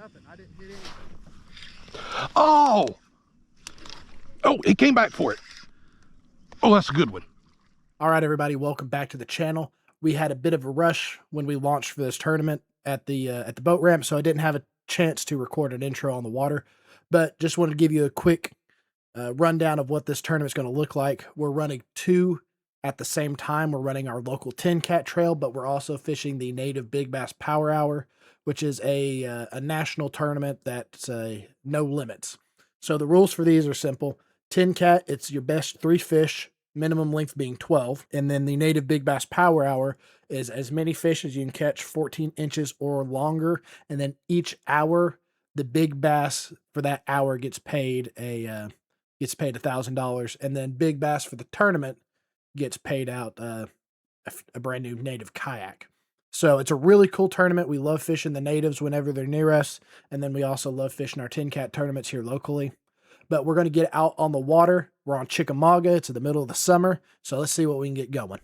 Nothing. I didn't hit anything. Oh! Oh, it came back for it. Oh, that's a good one. All right, everybody, welcome back to the channel. We had a bit of a rush when we launched for this tournament at the boat ramp, so I didn't have a chance to record an intro on the water, but just wanted to give you a quick rundown of what this tournament's going to look like. We're running two at the same time. We're running our local Tin Cat Trail, but we're also fishing the Native Big Bass Power Hour, which is a national tournament that's no limits. So the rules for these are simple. Tin Cat, it's your best 3 fish, minimum length being 12. And then the Native Big Bass Power Hour is as many fish as you can catch, 14 inches or longer. And then each hour, the big bass for that hour gets paid $1,000. And then big bass for the tournament gets paid out a brand new native kayak. So it's a really cool tournament. We love fishing the natives whenever they're near us. And then we also love fishing our Tin Cat tournaments here locally. But we're going to get out on the water. We're on Chickamauga. It's in the middle of the summer. So let's see what we can get going.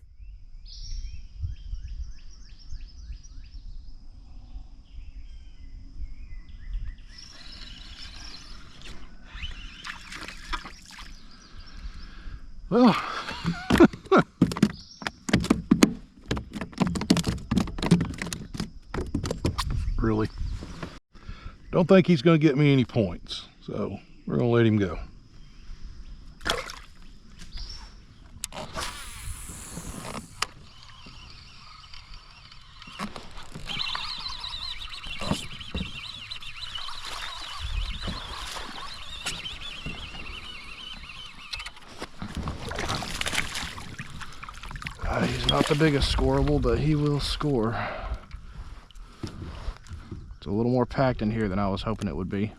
Well, really, don't think he's going to get me any points, so we're going to let him go. He's not the biggest scoreable, but he will score. It's a little more packed in here than I was hoping it would be.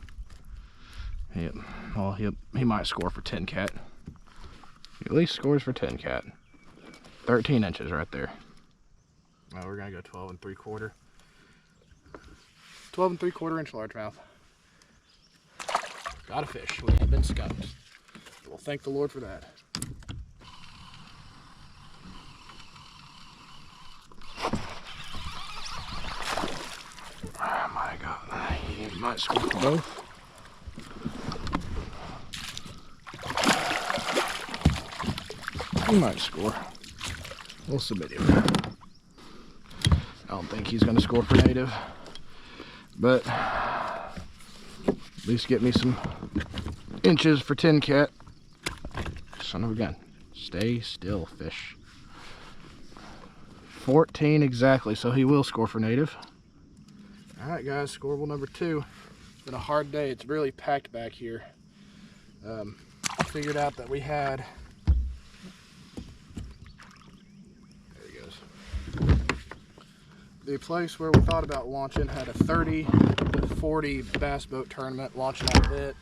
Yep. Well, he might score for Tin Cat. He at least scores for Tin Cat. 13 inches right there. Well, we're gonna go 12 3/4. 12 3/4 inch largemouth. Got a fish. We have been skunked. We'll thank the Lord for that. Oh my God, he might score for both. He might score. We'll submit him. I don't think he's going to score for native, but at least get me some inches for Tin Cat. Son of a gun. Stay still, fish. 14 exactly, so he will score for native. All right, guys, scoreable number 2. It's been a hard day. It's really packed back here. I figured out that we had, there he goes. The place where we thought about launching had a 30 to 40 bass boat tournament launching out of it.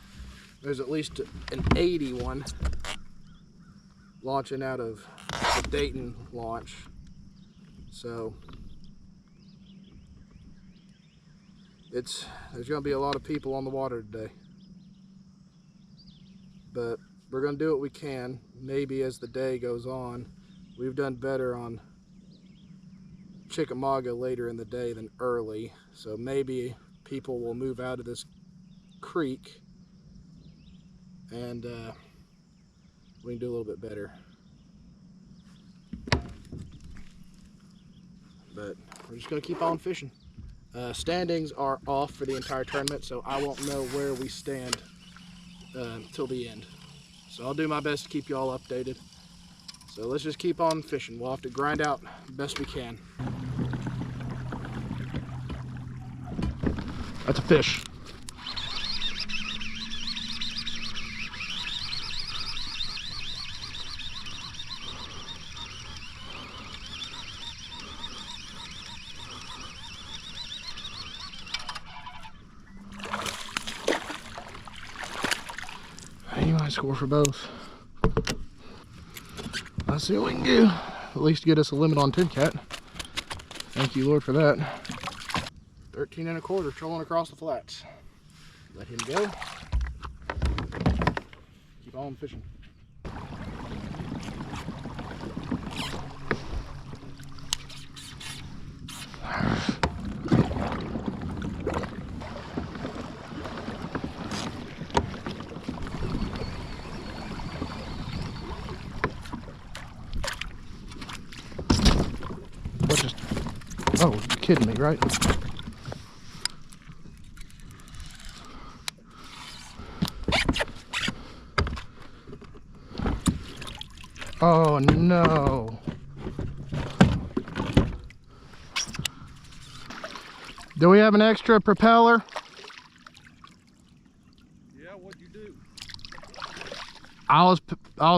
There's at least an 81 launching out of the Dayton launch. So there's going to be a lot of people on the water today, but we're going to do what we can. Maybe as the day goes on, we've done better on Chickamauga later in the day than early, so maybe people will move out of this creek and we can do a little bit better. But we're just going to keep on fishing. Standings are off for the entire tournament, so I won't know where we stand till the end. So I'll do my best to keep you all updated. So let's just keep on fishing. We'll have to grind out the best we can. That's a fish. He might score for both. Let's see what we can do. At least get us a limit on Tin Cat. Thank you, Lord, for that. 13 1/4 trolling across the flats. Let him go. Keep on fishing. kidding me, right? Oh no. Do we have an extra propeller? Yeah, what'd you do? I was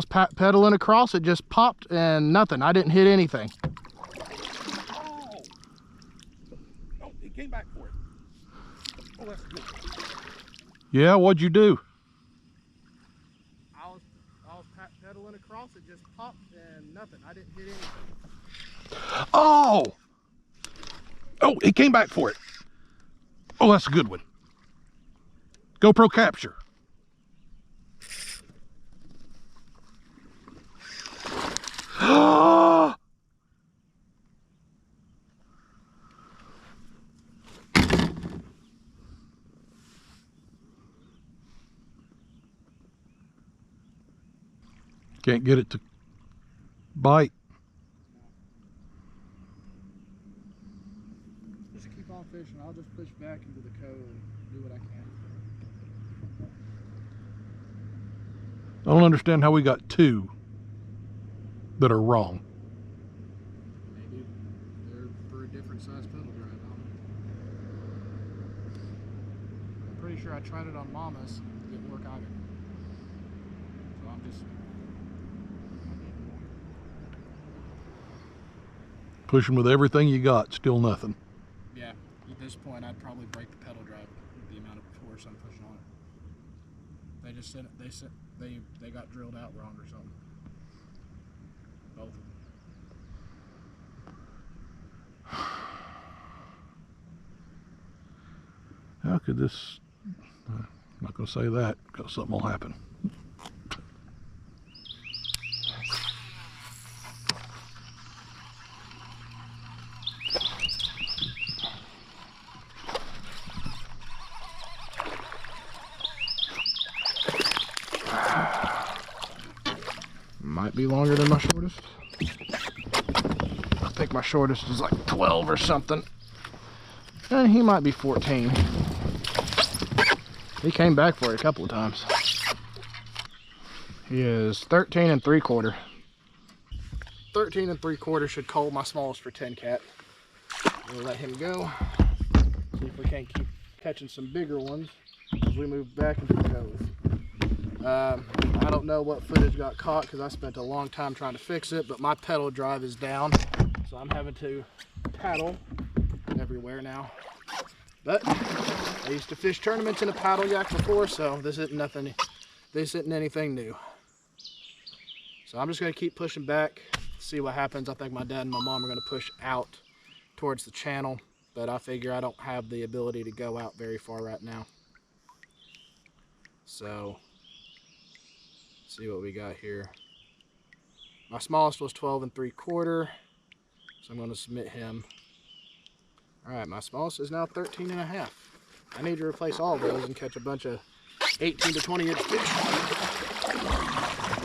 pedaling across, it just popped and nothing. I didn't hit anything. Oh! Oh, he came back for it. Oh, that's good. Yeah, what'd you do? I was pedaling across, it just popped and nothing. I didn't hit anything. Oh! Oh, he came back for it. Oh, that's a good one. GoPro capture. Can't get it to bite. Just keep on fishing. I'll just push back into the cove and do what I can. I don't understand how we got two that are wrong. Maybe they're for a different size pedal drive. I don't know. I'm pretty sure I tried it on Mama's. It didn't work either. So I'm just Pushing with everything you got, still nothing. yeah. At this point, I'd probably break the pedal drive with the amount of force I'm pushing on it. They just said they got drilled out wrong or something. Both of them. How could this... I'm not going to say that because something will happen. Might be longer than my shortest. I think my shortest is like 12 or something. And he might be 14. He came back for it a couple of times. He is 13 3/4. 13 3/4 should hold my smallest for 10 cat. We'll let him go. See if we can't keep catching some bigger ones as we move back into the cove. I don't know what footage got caught because I spent a long time trying to fix it, but my pedal drive is down, so I'm having to paddle everywhere now. But I used to fish tournaments in a paddle yak before, so this isn't anything new. So I'm just going to keep pushing back, see what happens. I think my dad and my mom are going to push out towards the channel, but I figure I don't have the ability to go out very far right now. So see what we got here. My smallest was 12 3/4, so I'm going to submit him. All right, my smallest is now 13 1/2. I need to replace all of those and catch a bunch of 18 to 20 inch fish.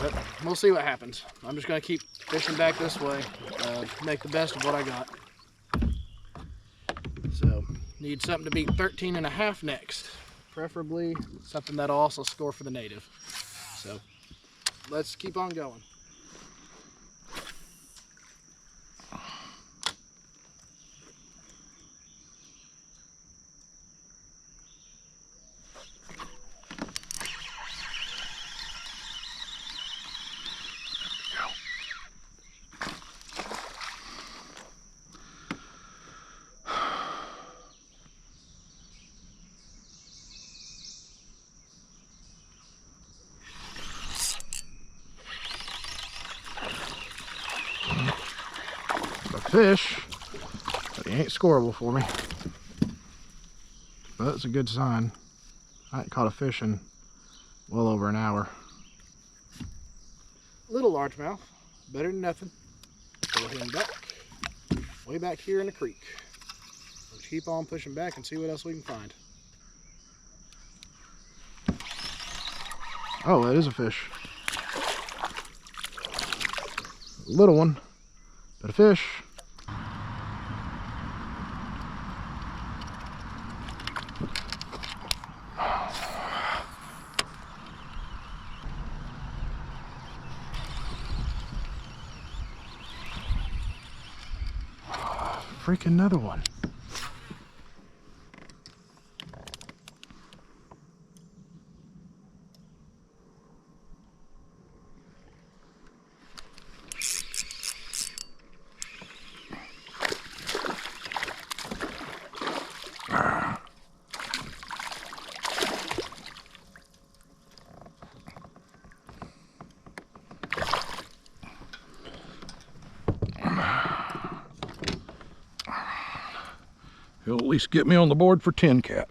But we'll see what happens. I'm just going to keep fishing back this way, make the best of what I got. So need something to beat 13 1/2 next, preferably something that'll also score for the native. So let's keep on going. Fish, but he ain't scoreable for me. But that's a good sign. I ain't caught a fish in well over an hour. Little largemouth, better than nothing. Throw him back, way back here in the creek. We'll keep on pushing back and see what else we can find. Oh, that is a fish. A little one, but a fish. freaking another one. He'll at least get me on the board for 10 cat.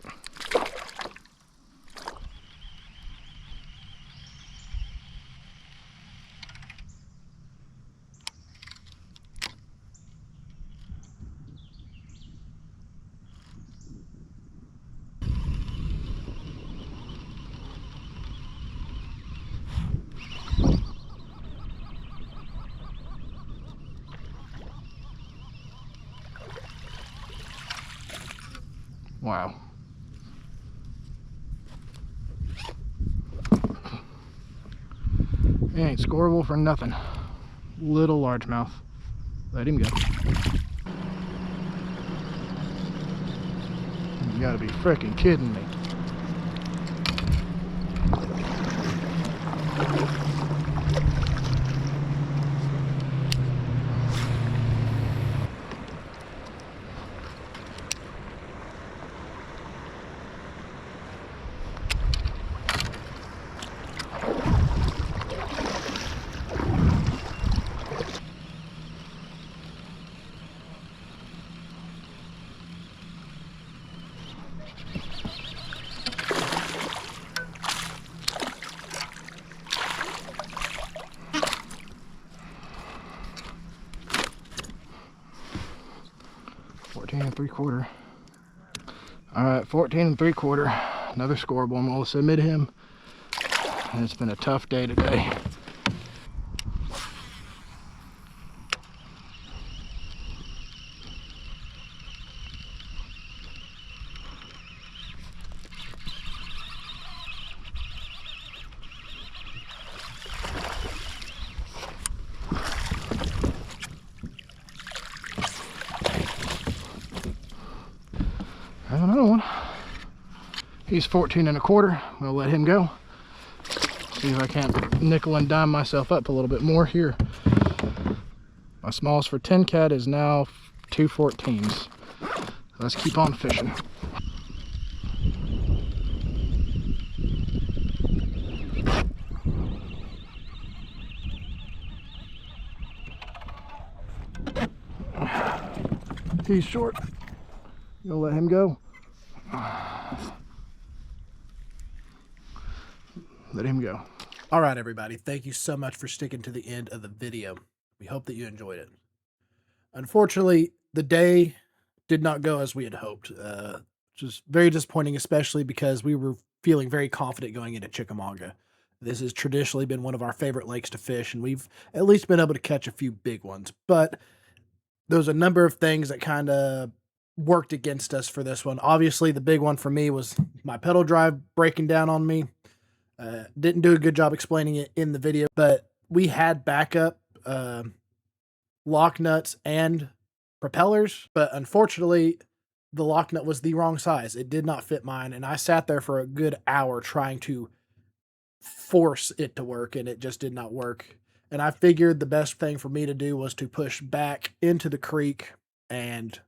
Wow. He ain't scoreable for nothing. Little largemouth. Let him go. You gotta be freaking kidding me. And 3/4. All right, 14 3/4. Another scoreable. I'm going to submit him. And it's been a tough day today. Another one. He's 14 1/4. We'll let him go. See if I can't nickel and dime myself up a little bit more here. My smallest for 10 cat is now 2 14s. Let's keep on fishing. He's short. You'll let him go. Let him go. All right, everybody. Thank you so much for sticking to the end of the video. We hope that you enjoyed it. Unfortunately, the day did not go as we had hoped, which is very disappointing, especially because we were feeling very confident going into Chickamauga. This has traditionally been one of our favorite lakes to fish, and we've at least been able to catch a few big ones. But there was a number of things that kind of worked against us for this one. Obviously, the big one for me was my pedal drive breaking down on me. Didn't do a good job explaining it in the video, but we had backup lock nuts and propellers, but unfortunately, the lock nut was the wrong size. It did not fit mine, and I sat there for a good hour trying to force it to work, and it just did not work. And I figured the best thing for me to do was to push back into the creek and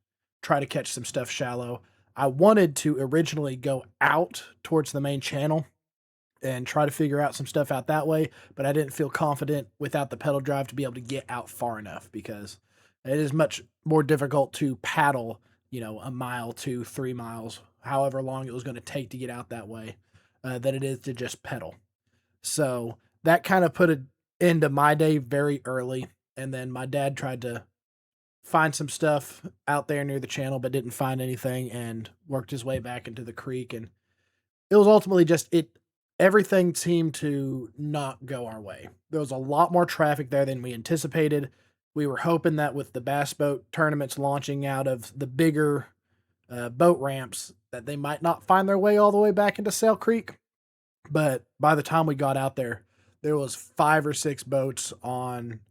try to catch some stuff shallow. I wanted to originally go out towards the main channel and try to figure out some stuff out that way, but I didn't feel confident without the pedal drive to be able to get out far enough, because it is much more difficult to paddle, you know, a mile to 3 miles, however long it was going to take to get out that way, than it is to just pedal. So that kind of put an end to my day very early. And then my dad tried to find some stuff out there near the channel, but didn't find anything, and worked his way back into the creek. And it was ultimately just everything seemed to not go our way. There was a lot more traffic there than we anticipated. We were hoping that with the bass boat tournaments launching out of the bigger boat ramps, that they might not find their way all the way back into Sail Creek. But by the time we got out there, there was 5 or 6 boats on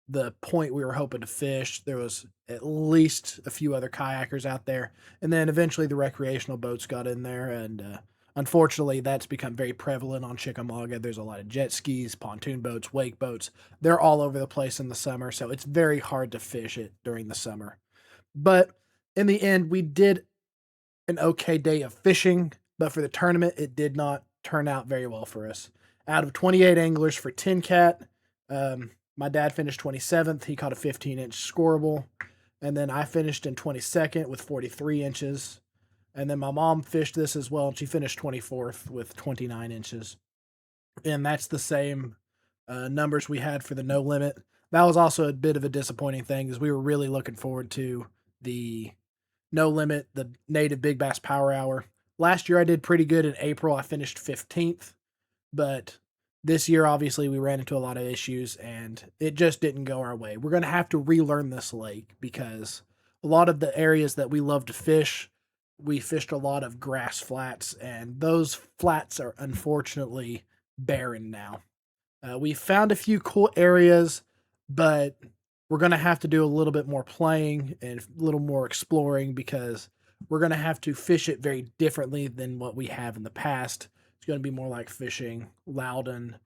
the point we were hoping to fish. There was at least a few other kayakers out there, and then eventually the recreational boats got in there, and unfortunately that's become very prevalent on Chickamauga. There's a lot of jet skis, pontoon boats, wake boats. They're all over the place in the summer, so it's very hard to fish it during the summer. But in the end, we did an okay day of fishing, but for the tournament, it did not turn out very well for us. Out of 28 anglers for Tin Cat, my dad finished 27th. He caught a 15-inch scoreable. And then I finished in 22nd with 43 inches. And then my mom fished this as well, and she finished 24th with 29 inches. And that's the same numbers we had for the no limit. That was also a bit of a disappointing thing, as we were really looking forward to the no limit, the native big bass power hour. Last year I did pretty good in April. I finished 15th, but this year obviously we ran into a lot of issues and it just didn't go our way. We're going to have to relearn this lake because a lot of the areas that we love to fish, we fished a lot of grass flats, and those flats are unfortunately barren now. We found a few cool areas, but we're going to have to do a little bit more playing and a little more exploring because we're going to have to fish it very differently than what we have in the past. It's going to be more like fishing Loudon,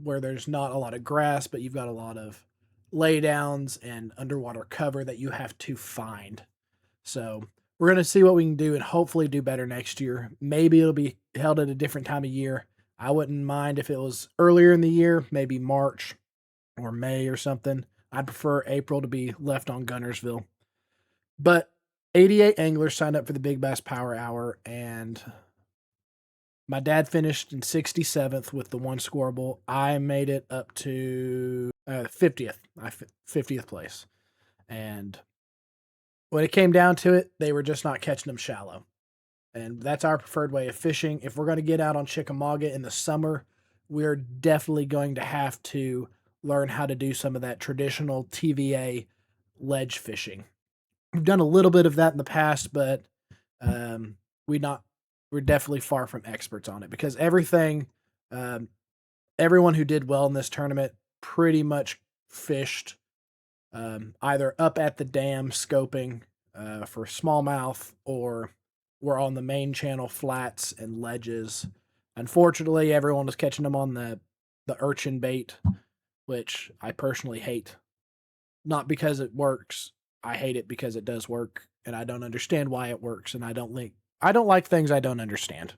where there's not a lot of grass, but you've got a lot of laydowns and underwater cover that you have to find. So we're going to see what we can do and hopefully do better next year. Maybe it'll be held at a different time of year. I wouldn't mind if it was earlier in the year, maybe March or May or something. I'd prefer April to be left on Gunnersville. But 88 anglers signed up for the Big Bass Power Hour, and my dad finished in 67th with the one scoreable. I made it up to 50th. 50th place. And when it came down to it, they were just not catching them shallow. And that's our preferred way of fishing. If we're going to get out on Chickamauga in the summer, we're definitely going to have to learn how to do some of that traditional TVA ledge fishing. We've done a little bit of that in the past, but we're definitely far from experts on it because everyone who did well in this tournament pretty much fished either up at the dam scoping for smallmouth, or were on the main channel flats and ledges. Unfortunately, everyone was catching them on the urchin bait, which I personally hate. Not because it works. I hate it because it does work, and I don't understand why it works, and I don't like things I don't understand.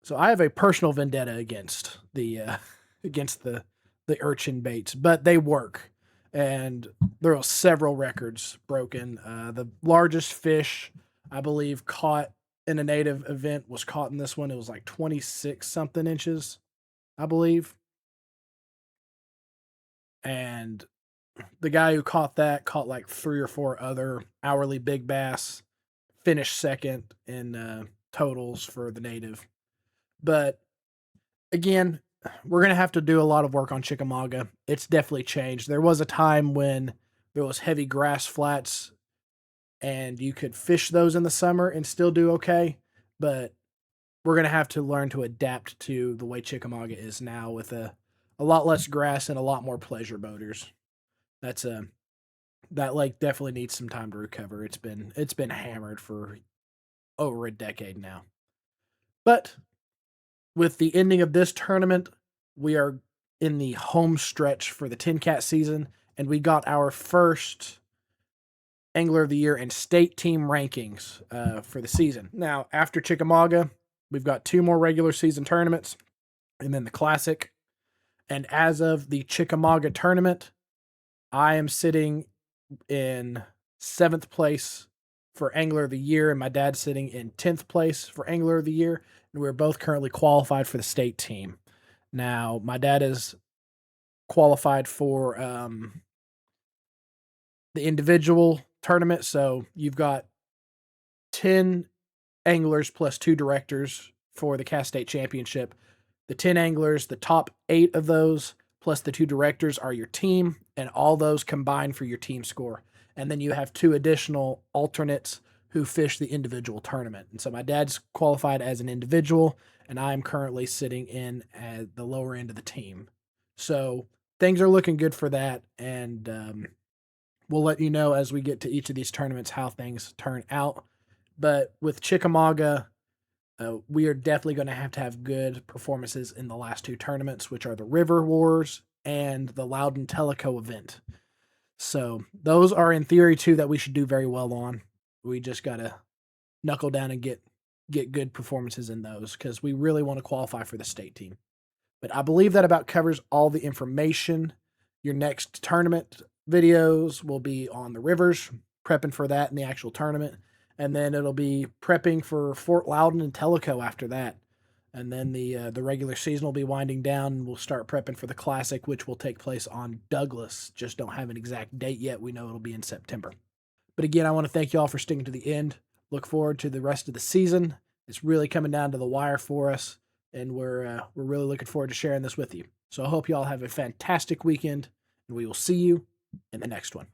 So I have a personal vendetta against the urchin baits, but they work. And there are several records broken. The largest fish, I believe, caught in a native event was caught in this one. It was like 26 something inches, I believe. And the guy who caught that caught like 3 or 4 other hourly big bass, finished second in totals for the native. But again, we're going to have to do a lot of work on Chickamauga. It's definitely changed. There was a time when there was heavy grass flats and you could fish those in the summer and still do okay, but we're going to have to learn to adapt to the way Chickamauga is now with a lot less grass and a lot more pleasure boaters. That lake definitely needs some time to recover. It's been hammered for over a decade now. But with the ending of this tournament, we are in the home stretch for the Tin Cat season, and we got our first Angler of the Year and state team rankings for the season. Now, after Chickamauga, we've got 2 more regular season tournaments, and then the Classic. And as of the Chickamauga tournament, I am sitting in 7th place for Angler of the Year, and my dad's sitting in 10th place for Angler of the Year, and we're both currently qualified for the state team. Now, my dad is qualified for the individual tournament, so you've got 10 anglers plus 2 directors for the Cass State Championship. The 10 anglers, the top 8 of those, plus the 2 directors are your team, and all those combine for your team score. And then you have 2 additional alternates who fish the individual tournament. And so my dad's qualified as an individual, and I'm currently sitting in at the lower end of the team. So things are looking good for that, and we'll let you know as we get to each of these tournaments how things turn out. But with Chickamauga, we are definitely going to have good performances in the last two tournaments, which are the River Wars and the Loudon Teleco event. So those are in theory two that we should do very well on. We just got to knuckle down and get good performances in those because we really want to qualify for the state team. But I believe that about covers all the information. Your next tournament videos will be on the rivers, prepping for that in the actual tournament. And then it'll be prepping for Fort Loudon and Tellico after that. And then the regular season will be winding down, and we'll start prepping for the Classic, which will take place on Douglas. Just don't have an exact date yet. We know it'll be in September. But again, I want to thank you all for sticking to the end. Look forward to the rest of the season. It's really coming down to the wire for us, and we're really looking forward to sharing this with you. So I hope you all have a fantastic weekend, and we will see you in the next one.